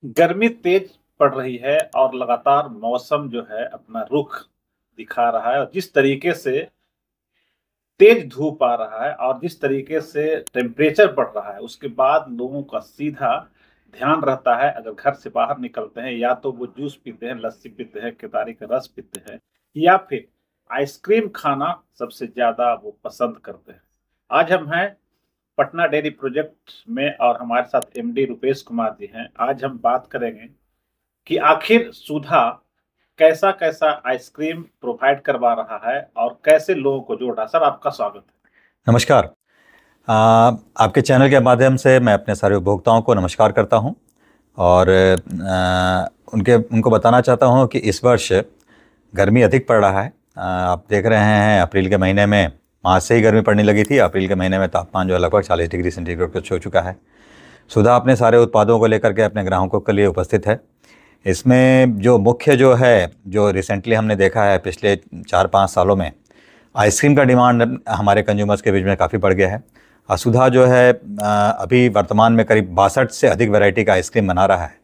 गर्मी तेज पड़ रही है और लगातार मौसम जो है अपना रुख दिखा रहा है और जिस तरीके से तेज धूप आ रहा है और जिस तरीके से टेम्परेचर बढ़ रहा है उसके बाद लोगों का सीधा ध्यान रहता है अगर घर से बाहर निकलते हैं या तो वो जूस पीते हैं, लस्सी पीते हैं, केतारी का रस पीते हैं या फिर आइसक्रीम खाना सबसे ज्यादा वो पसंद करते हैं। आज हम हैं पटना डेयरी प्रोजेक्ट में और हमारे साथ एमडी रुपेश कुमार जी हैं। आज हम बात करेंगे कि आखिर सुधा कैसा कैसा आइसक्रीम प्रोवाइड करवा रहा है और कैसे लोगों को जोड़ रहा है। सर, आपका स्वागत है। नमस्कार। आपके चैनल के माध्यम से मैं अपने सारे उपभोक्ताओं को नमस्कार करता हूं और उनको बताना चाहता हूं कि इस वर्ष गर्मी अधिक पड़ रहा है। आप देख रहे हैं अप्रैल के महीने में मार्च से ही गर्मी पड़ने लगी थी। अप्रैल के महीने में तापमान जो है लगभग 40 डिग्री सेंटीग्रेड को छू चुका है। सुधा अपने सारे उत्पादों को लेकर के अपने ग्राहकों के लिए उपस्थित है। इसमें जो मुख्य जो रिसेंटली हमने देखा है पिछले 4-5 सालों में आइसक्रीम का डिमांड हमारे कंज्यूमर्स के बीच में काफ़ी बढ़ गया है। सुधा जो है अभी वर्तमान में करीब 62 से अधिक वैरायटी का आइसक्रीम बना रहा है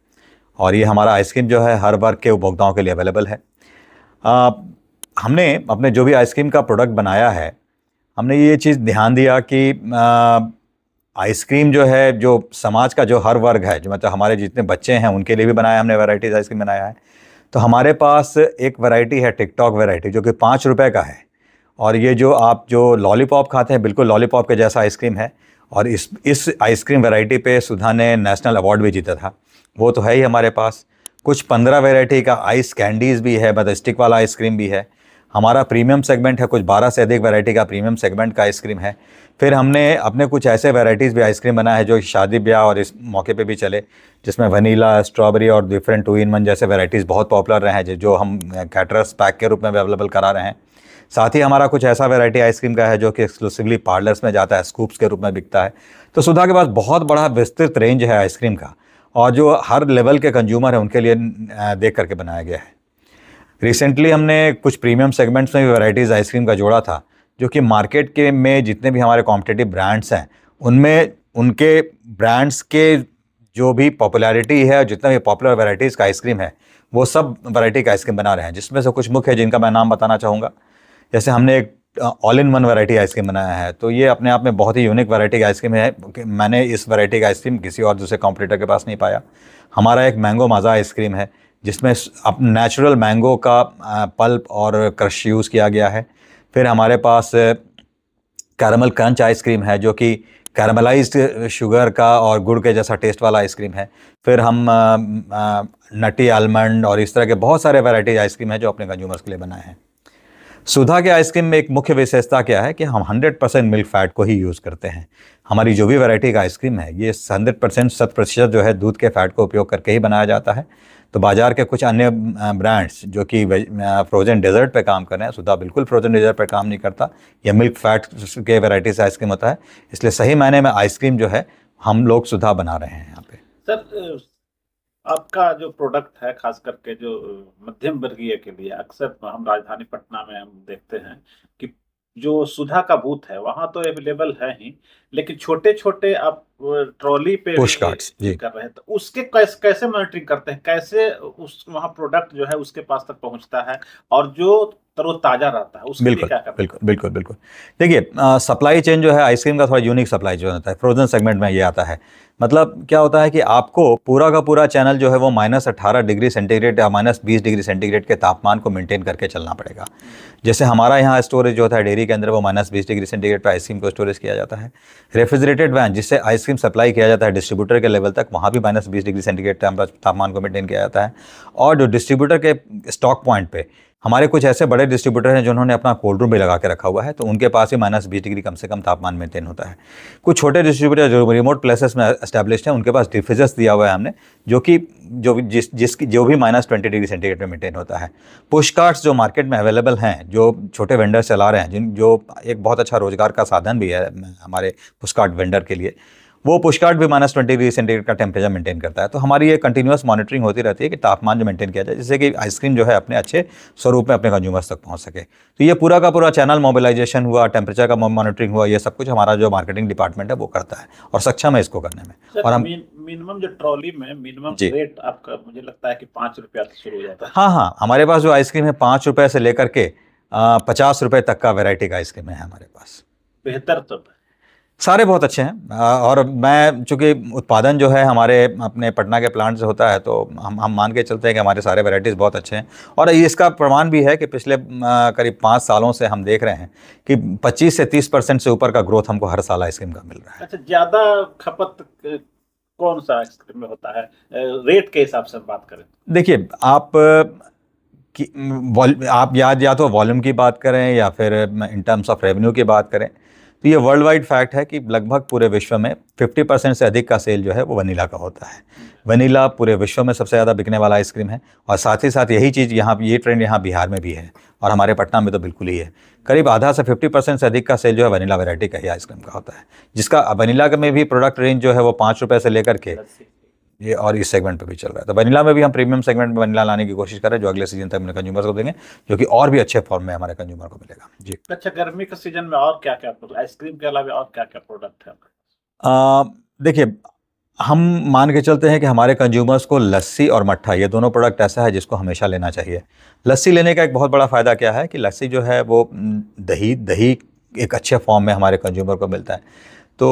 और ये हमारा आइसक्रीम जो है हर वर्ग के उपभोक्ताओं के लिए अवेलेबल है। हमने अपने जो भी आइसक्रीम का प्रोडक्ट बनाया है, हमने ये चीज़ ध्यान दिया कि आइसक्रीम जो है जो समाज का जो हर वर्ग है, जो मतलब हमारे जितने बच्चे हैं उनके लिए भी बनाया हमने वैराइटीज़ आइसक्रीम बनाया है। तो हमारे पास एक वैरायटी है टिकटॉक वैरायटी जो कि 5 रुपये का है और ये जो आप जो लॉलीपॉप खाते हैं बिल्कुल लॉलीपॉप के जैसा आइसक्रीम है। और इस आइसक्रीम वैरायटी पे सुधा ने नेशनल अवार्ड भी जीता था। वो तो है ही हमारे पास। कुछ 15 वैरायटी का आइस कैंडीज़ भी है, मतलब स्टिक वाला आइसक्रीम भी है। हमारा प्रीमियम सेगमेंट है, कुछ 12 से अधिक वैरायटी का प्रीमियम सेगमेंट का आइसक्रीम है। फिर हमने अपने कुछ ऐसे वैरायटीज़ भी आइसक्रीम बनाया है जो शादी ब्याह और इस मौके पे भी चले, जिसमें वनीला, स्ट्रॉबेरी और डिफरेंट 2 in 1 जैसे वैराइटीज़ बहुत पॉपुलर रहे हैं, जो हम कैटरर्स पैक के रूप में भी अवेलेबल करा रहे हैं। साथ ही हमारा कुछ ऐसा वैरायटी आइसक्रीम का है जो कि एक्सक्लूसिवली पार्लर्स में जाता है, स्कूप्स के रूप में बिकता है। तो सुधा के पास बहुत बड़ा विस्तृत रेंज है आइसक्रीम का और जो हर लेवल के कंज्यूमर है उनके लिए देख करके बनाया गया है। रिसेंटली हमने कुछ प्रीमियम सेगमेंट्स में भी वैराइटीज़ आइसक्रीम का जोड़ा था, जो कि मार्केट के में जितने भी हमारे कॉम्पिटिटिव ब्रांड्स हैं उनमें उनके ब्रांड्स के जो भी पॉपुलैरिटी है, जितना भी पॉपुलर वैराइटीज़ का आइसक्रीम है वो सब वैरायटी का आइसक्रीम बना रहे हैं, जिसमें से कुछ मुख्य है जिनका मैं नाम बताना चाहूँगा। जैसे हमने एक all in one variety ice cream बनाया है, तो ये अपने आप में बहुत ही यूनिक वैरायटी का आइसक्रीम है। मैंने इस वैरायटी का आइसक्रीम किसी और दूसरे कॉम्पिटिटर के पास नहीं पाया। हमारा एक मैंगो माज़ा आइसक्रीम है जिसमें अब नेचुरल मैंगो का पल्प और क्रश यूज़ किया गया है। फिर हमारे पास कैरमल क्रंच आइसक्रीम है जो कि कैरमलाइज्ड शुगर का और गुड़ के जैसा टेस्ट वाला आइसक्रीम है। फिर हम नटी आलमंड और इस तरह के बहुत सारे वैरायटी आइसक्रीम है जो अपने कंज्यूमर्स के लिए बनाए हैं। सुधा के आइसक्रीम में एक मुख्य विशेषता क्या है कि हम 100% मिल्क फैट को ही यूज़ करते हैं। हमारी जो भी वैरायटी का आइसक्रीम है ये 100% 100% जो है दूध के फैट को उपयोग करके ही बनाया जाता है। तो बाज़ार के कुछ अन्य ब्रांड्स जो कि फ्रोज़न डेजर्ट पे काम कर रहे हैं, सुधा बिल्कुल फ्रोज़न डेजर्ट पे काम नहीं करता। यह मिल्क फैट के वैरायटी से आइसक्रीम होता है, इसलिए सही मायने में आइसक्रीम जो है हम लोग सुधा बना रहे हैं यहाँ पे। सर, आपका जो प्रोडक्ट है खास करके जो मध्यम वर्गीय के लिए, अक्सर हम राजधानी पटना में हम देखते हैं कि जो सुधा का बूथ है वहां तो अवेलेबल है ही, लेकिन छोटे छोटे आप ट्रॉली पे पुश भी कार्ड्स जी। कर रहे हैं। तो उसके कैसे कैसे मॉनिटरिंग करते हैं, कैसे उस वहां प्रोडक्ट जो है उसके पास तक पहुंचता है और जो तरोताजा रहता है उसके लिए बिल्कुल क्या करते बिल्कुल बिल्कुल बिल्कुल। देखिए, सप्लाई चेन जो है आइसक्रीम का थोड़ा यूनिक सप्लाई चेन होता है। फ्रोजन सेगमेंट में ये आता है। मतलब क्या होता है कि आपको पूरा का पूरा चैनल जो है वो -18 डिग्री सेंटीग्रेड या -20 डिग्री सेंटीग्रेड के तापमान को मेंटेन करके चलना पड़ेगा। जैसे हमारा यहाँ स्टोरेज जो होता है डेयरी के अंदर वो -20 डिग्री सेंटीग्रेड पर आइसक्रीम को स्टोरेज किया जाता है। रेफ्रिजरेटेड वैन जिससे आइसक्रीम सप्लाई किया जाता है डिस्ट्रीब्यूटर के लेवल तक, वहाँ भी -20 डिग्री सेंटीग्रेड तापमान को मेंटेन किया जाता है। और जो डिस्ट्रीब्यूटर के स्टॉक पॉइंट पे हमारे कुछ ऐसे बड़े डिस्ट्रीब्यूटर हैं जिन्होंने अपना कोल्ड रूम भी लगा के रखा हुआ है, तो उनके पास ही -20 डिग्री कम से कम तापमान मेंटेन होता है। कुछ छोटे डिस्ट्रीब्यूटर जो रिमोट प्लेसेस में एस्टैब्लिश्ड हैं उनके पास डिफ्यूजर्स दिया हुआ है हमने, जो कि जो भी -20 डिग्री सेंटीग्रेड में मेंटेन होता है। पुश कार्ट्स जो मार्केट में अवेलेबल हैं, जो छोटे वेंडर्स चला रहे हैं, जो एक बहुत अच्छा रोजगार का साधन भी है हमारे पुश कार्ट वेंडर के लिए, वो पुश कार्ट भी -20 डिग्री सेंटीग्रेड का टेम्परेचर मेंटेन करता है। तो हमारी ये कंटिन्यूस मॉनिटरिंग होती रहती है कि तापमान जो मेंटेन किया जाए, जिससे कि आइसक्रीम जो है अपने अच्छे स्वरूप में अपने कंज्यूमर्स तक पहुंच सके। तो ये पूरा का पूरा चैनल मोबिलाइजेशन हुआ, टेम्परेचर का मॉनिटरिंग हुआ, ये सब कुछ हमारा जो मार्केटिंग डिपार्टमेंट है वो करता है और सक्षम है इसको करने में। और हम मिनिमम जो ट्रॉली में मिनिमम रेट आपका मुझे लगता है कि 5 रुपया से शुरू हो जाता है। हाँ, हमारे पास जो आइसक्रीम है 5 रुपये से लेकर के 50 रुपये तक का वैरायटी का आइसक्रीम है हमारे पास। बेहतर तो सारे बहुत अच्छे हैं। और मैं चूँकि उत्पादन जो है हमारे अपने पटना के प्लांट से होता है, तो हम मान के चलते हैं कि हमारे सारे वैरायटीज़ बहुत अच्छे हैं। और इसका प्रमाण भी है कि पिछले करीब 5 सालों से हम देख रहे हैं कि 25 से 30% से ऊपर का ग्रोथ हमको हर साल आइसक्रीम का मिल रहा है। अच्छा, ज़्यादा खपत कौन सा आइसक्रीम में होता है रेट के हिसाब से बात करें? देखिए, आप या तो वॉल्यूम की बात करें या फिर इन टर्म्स ऑफ रेवेन्यू की बात करें, तो ये वर्ल्ड वाइड फैक्ट है कि लगभग पूरे विश्व में 50% से अधिक का सेल जो है वो वनीला का होता है। वनीला पूरे विश्व में सबसे ज़्यादा बिकने वाला आइसक्रीम है। और साथ ही साथ यही चीज़ यहाँ, ये ट्रेंड यहाँ बिहार में भी है और हमारे पटना में तो बिल्कुल ही है। करीब आधा से 50% से अधिक का सेल जो है वनीला वैरायटी का ही आइसक्रीम का होता है, जिसका वनीला में भी प्रोडक्ट रेंज जो है वो 5 रुपये से लेकर के ये और इस सेगमेंट पे भी चल रहा है। तो वनीला में भी हम प्रीमियम सेगमेंट में वनीला लाने की कोशिश कर रहे हैं, जो अगले सीजन तक अपने कंज्यूमर्स को देंगे, जो कि और भी अच्छे फॉर्म में हमारे कंज्यूमर को मिलेगा। जी। अच्छा, गर्मी के सीजन में और क्या क्या आइसक्रीम के अलावा और क्या क्या प्रोडक्ट है? देखिए, हम मान के चलते हैं कि हमारे कंज्यूमर्स को लस्सी और मट्ठा, ये दोनों प्रोडक्ट ऐसा है जिसको हमेशा लेना चाहिए। लस्सी लेने का एक बहुत बड़ा फ़ायदा क्या है कि लस्सी जो है वो दही एक अच्छे फॉर्म में हमारे कंज्यूमर को मिलता है। तो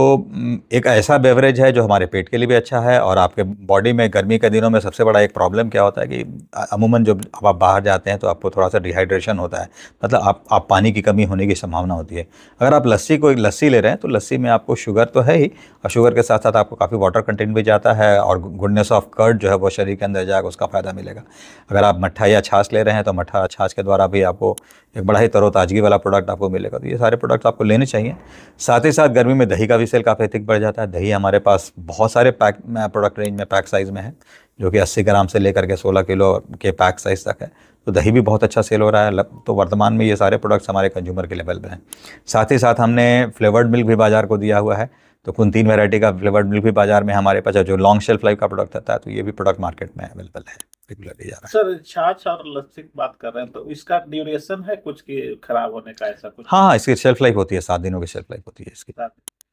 एक ऐसा बेवरेज है जो हमारे पेट के लिए भी अच्छा है। और आपके बॉडी में गर्मी के दिनों में सबसे बड़ा एक प्रॉब्लम क्या होता है कि अमूमन जब आप बाहर जाते हैं तो आपको थोड़ा सा डिहाइड्रेशन होता है, मतलब आप पानी की कमी होने की संभावना होती है। अगर आप लस्सी ले रहे हैं तो लस्सी में आपको शुगर तो है ही, और शुगर के साथ साथ आपको काफ़ी वाटर कंटेंट भी जाता है, और गुडनेस ऑफ कर्ड जो है वो शरीर के अंदर जाएगा, उसका फ़ायदा मिलेगा। अगर आप मट्ठा या छाछ ले रहे हैं तो मट्ठा छाछ के द्वारा भी आपको एक बड़ा ही तरोताजगी वाला प्रोडक्ट आपको मिलेगा। तो ये सारे प्रोडक्ट्स आपको लेने चाहिए। साथ ही साथ गर्मी में दही का भी सेल काफ़ी अधिक बढ़ जाता है। दही हमारे पास बहुत सारे प्रोडक्ट रेंज में पैक साइज़ में है, जो कि 80 ग्राम से लेकर के 16 किलो के पैक साइज़ तक है। तो दही भी बहुत अच्छा सेल हो रहा है। तो वर्तमान में ये सारे प्रोडक्ट्स हमारे कंज्यूमर के लेवल पे हैं। साथ ही साथ हमने फ्लेवर्ड मिल्क भी बाज़ार को दिया हुआ है। तो कुल 3 वैरायटी का फ्लेवर्ड मिल्क भी बाजार में हमारे पास है, जो लॉन्ग शेल्फ लाइफ का प्रोडक्ट होता है। तो ये भी प्रोडक्ट मार्केट में अवेलेबल है, रेगुलरली जा रहा है। सर, छाछ और लस्सी की बात कर रहे हैं तो इसका ड्यूरेशन है कुछ की खराब होने का, ऐसा कुछ? हाँ, इसकी शेल्फ लाइफ होती है, 7 दिनों की शेल्फ लाइफ होती है इसकी।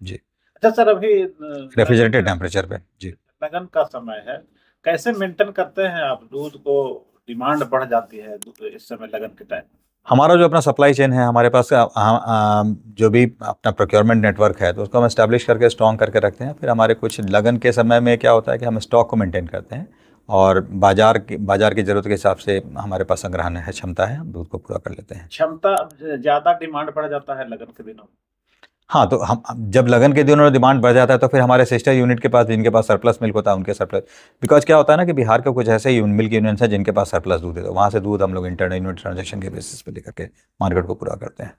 जी। अच्छा सर, अभी रेफ्रिजरेटेड टेम्परेचर पे। जी। लगन का समय है, कैसे मेंटेन करते हैं आप दूध को? डिमांड बढ़ जाती है इस समय लगन के टाइम। हमारा जो अपना सप्लाई चेन है, हमारे पास जो भी अपना प्रोक्योरमेंट नेटवर्क है, तो उसको हम एस्टैब्लिश करके स्ट्रॉन्ग करके रखते हैं। फिर हमारे कुछ लगन के समय में क्या होता है कि हम स्टॉक को मेंटेन करते हैं, और बाजार की ज़रूरत के हिसाब से हमारे पास संग्रहण है, क्षमता है, हम दूध को पूरा कर लेते हैं। क्षमता ज़्यादा डिमांड बढ़ जाता है लगन के दिनों में? हाँ, तो हम जब लगन के दिनों में डिमांड बढ़ जाता है तो फिर हमारे सिस्टर यूनिट के पास, जिनके पास सरप्लस मिल्क होता है, उनके सरप्लस, बिकॉज क्या होता है ना कि बिहार के कुछ ऐसे मिल्क यूनियंस हैं जिनके पास सरप्लस दूध है, तो वहाँ से दूध हम लोग इंटर यूनिट ट्रांजेक्शन के बेसिस पे लेकर के मार्केट को पूरा करते हैं।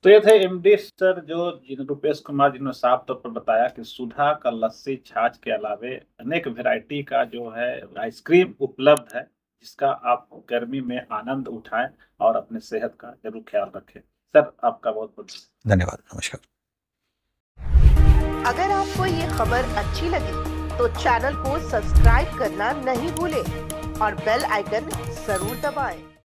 तो ये थे एमडी सर रूपेश कुमार, जिन्होंने साफ तौर पर बताया कि सुधा का लस्सी छाछ के अलावे अनेक वेराइटी का जो है आइसक्रीम उपलब्ध है, जिसका आप गर्मी में आनंद उठाएं और अपने सेहत का जरूर ख्याल रखें। सर, आपका बहुत बहुत धन्यवाद। नमस्कार। अगर आपको ये खबर अच्छी लगी तो चैनल को सब्सक्राइब करना नहीं भूलें और बेल आइकन जरूर दबाएं।